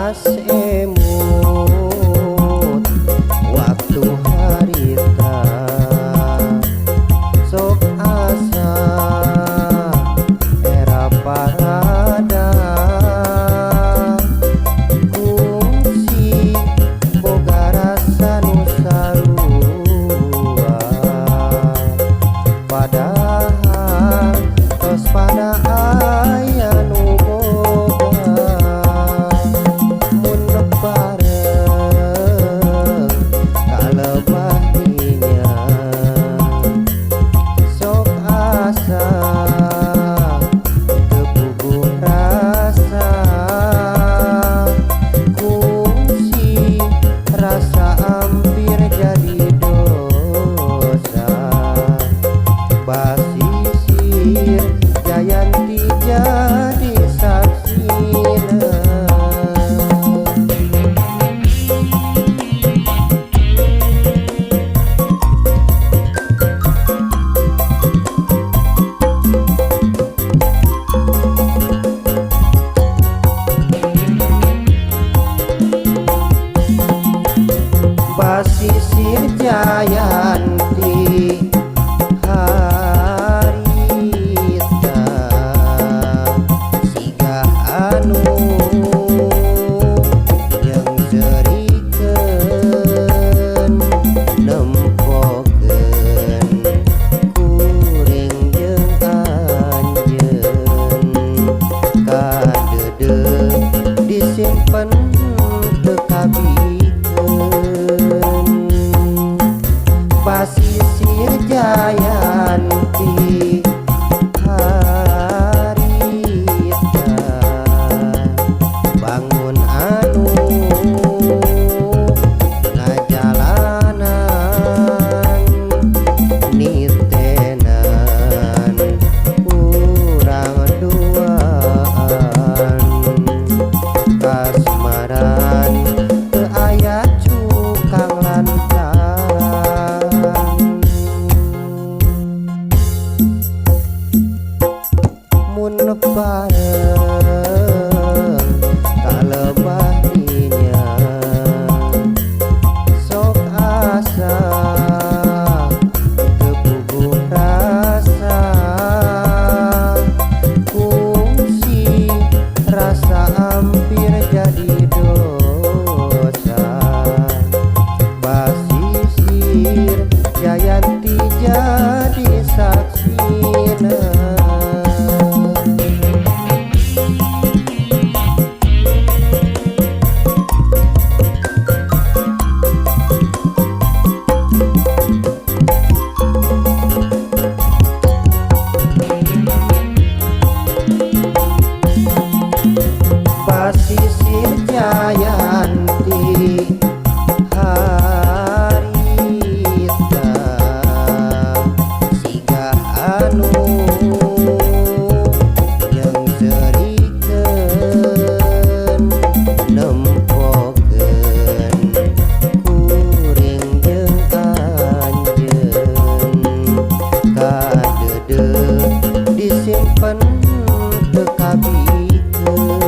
beras emut waktu harita sok asa era parada kungsi boga rasa nu sarua padahal tos pada aya nu Jayanti jadi saksina basisir Jayanti disimpen tekabikeun basisir Jayanti harita bangun anu ngajalanan nitenan urang duaan kasmaran teu aya cukang lantaran mun bareng kalebah dinya sok asa teu puguh rasa kungsi rasa hampir jadi dosa basisir Jayanti jadi saksina basisir Jayanti harita siga anu yang serikeun nempokeun kuring jeung anjeun kadeudeuk disimpen tekabikeun